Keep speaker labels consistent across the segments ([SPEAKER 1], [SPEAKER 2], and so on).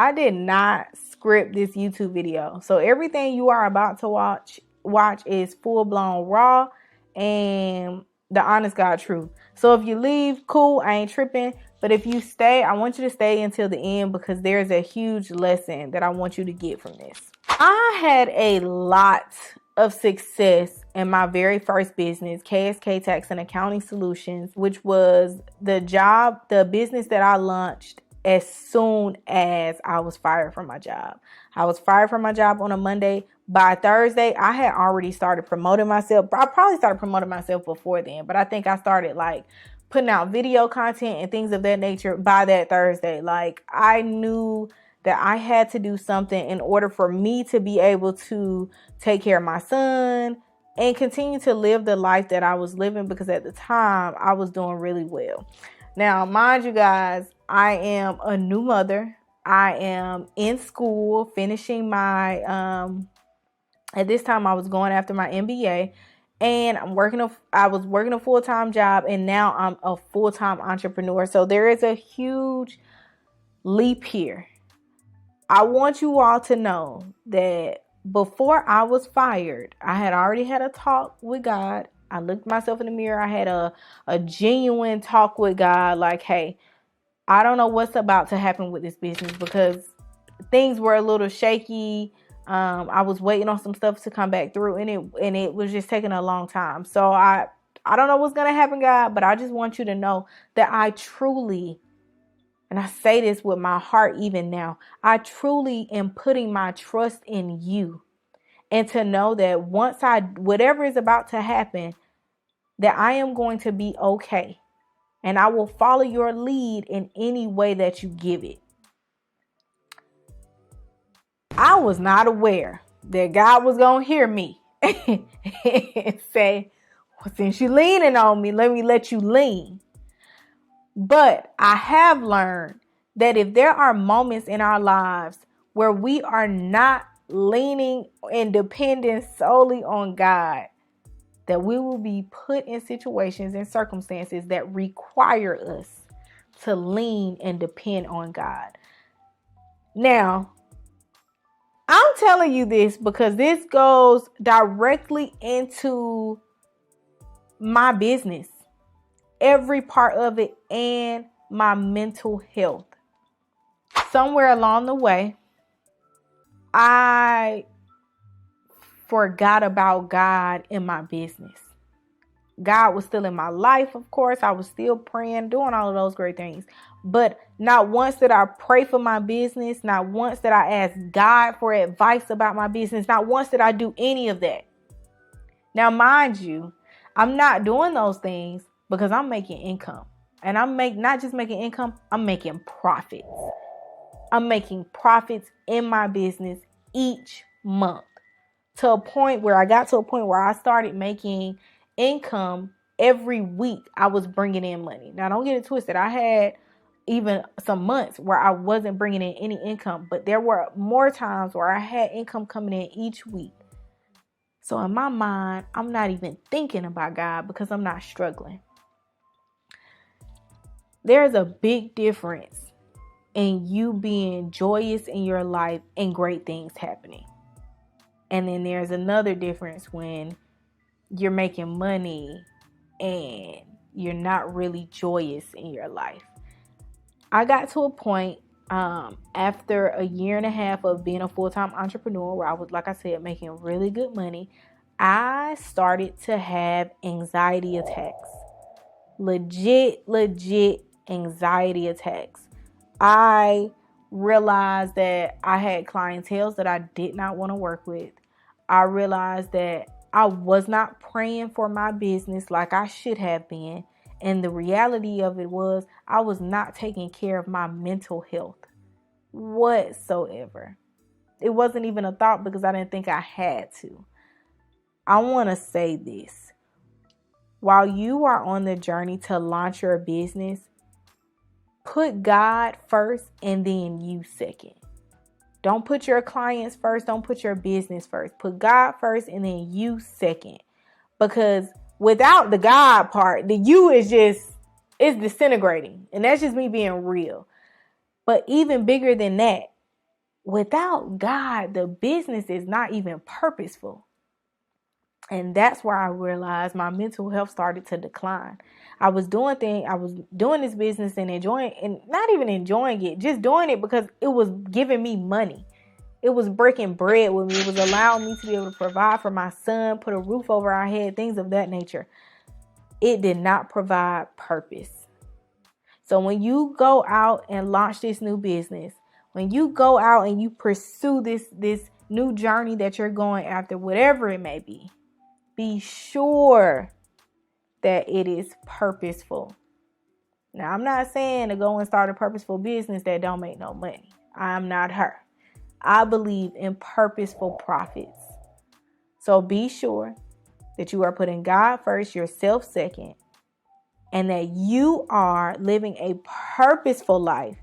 [SPEAKER 1] I did not script this YouTube video. So everything you are about to watch is full blown raw and the honest God truth. So if you leave, cool, I ain't tripping. But if you stay, I want you to stay until the end because there's a huge lesson that I want you to get from this. I had a lot of success in my very first business, KSK Tax and Accounting Solutions, which was the business that I launched as soon as I was fired from my job. I was fired from my job on a Monday. By Thursday, I had already started promoting myself. I probably started promoting myself before then, but I think I started like putting out video content and things of that nature by that Thursday. Like I knew that I had to do something in order for me to be able to take care of my son and continue to live the life that I was living, because at the time I was doing really well. Now, mind you guys, I am a new mother. I am in school, finishing my, at this time I was going after my MBA, and I was working a full-time job, and now I'm a full-time entrepreneur. So there is a huge leap here. I want you all to know that before I was fired, I had already had a talk with God. I looked myself in the mirror. I had a genuine talk with God. Like, hey, I don't know what's about to happen with this business because things were a little shaky. I was waiting on some stuff to come back through, and it was just taking a long time. So I don't know what's going to happen, God, but I just want you to know that I truly, and I say this with my heart even now, I truly am putting my trust in you. And to know that whatever is about to happen, that I am going to be okay. And I will follow your lead in any way that you give it. I was not aware that God was going to hear me and say, well, since you're leaning on me, let me let you lean. But I have learned that if there are moments in our lives where we are not leaning and depending solely on God, that we will be put in situations and circumstances that require us to lean and depend on God. Now, I'm telling you this because this goes directly into my business, every part of it, and my mental health. Somewhere along the way, I forgot about God in my business. God was still in my life, of course. I was still praying, doing all of those great things. But not once did I pray for my business. Not once did I ask God for advice about my business. Not once did I do any of that. Now, mind you, I'm not doing those things because I'm making income. And not just making income, I'm making profits. I'm making profits in my business each month. To a point where I started making income every week. I was bringing in money. Now, don't get it twisted. I had even some months where I wasn't bringing in any income, but there were more times where I had income coming in each week. So in my mind, I'm not even thinking about God because I'm not struggling. There's a big difference in you being joyous in your life and great things happening. And then there's another difference when you're making money and you're not really joyous in your life. I got to a point after a year and a half of being a full-time entrepreneur where I was, like I said, making really good money. I started to have anxiety attacks. Legit anxiety attacks. I realized that I had clientele that I did not want to work with. I realized that I was not praying for my business like I should have been. And the reality of it was I was not taking care of my mental health whatsoever. It wasn't even a thought because I didn't think I had to. I want to say this. While you are on the journey to launch your business, put God first and then you second. Don't put your clients first. Don't put your business first. Put God first and then you second. Because without the God part, the you is disintegrating. And that's just me being real. But even bigger than that, Without God, the business is not even purposeful. And that's where I realized my mental health started to decline. I was doing this business and enjoying, and not even enjoying it, just doing it because it was giving me money. It was breaking bread with me. It was allowing me to be able to provide for my son, put a roof over our head, things of that nature. It did not provide purpose. So when you go out and launch this new business, when you go out and you pursue this new journey that you're going after, whatever it may be sure that it is purposeful. Now, I'm not saying to go and start a purposeful business that don't make no money. I'm not her. I believe in purposeful profits. So be sure that you are putting God first, yourself second, and that you are living a purposeful life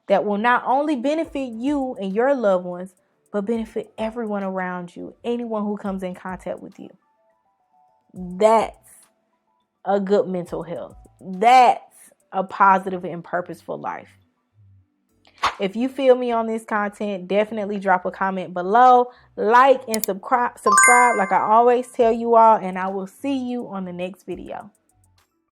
[SPEAKER 1] that will not only benefit you and your loved ones, but benefit everyone around you, anyone who comes in contact with you. That's a good mental health. That's a positive and purposeful life. If you feel me on this content, definitely drop a comment below, like and subscribe like I always tell you all, and I will see you on the next video.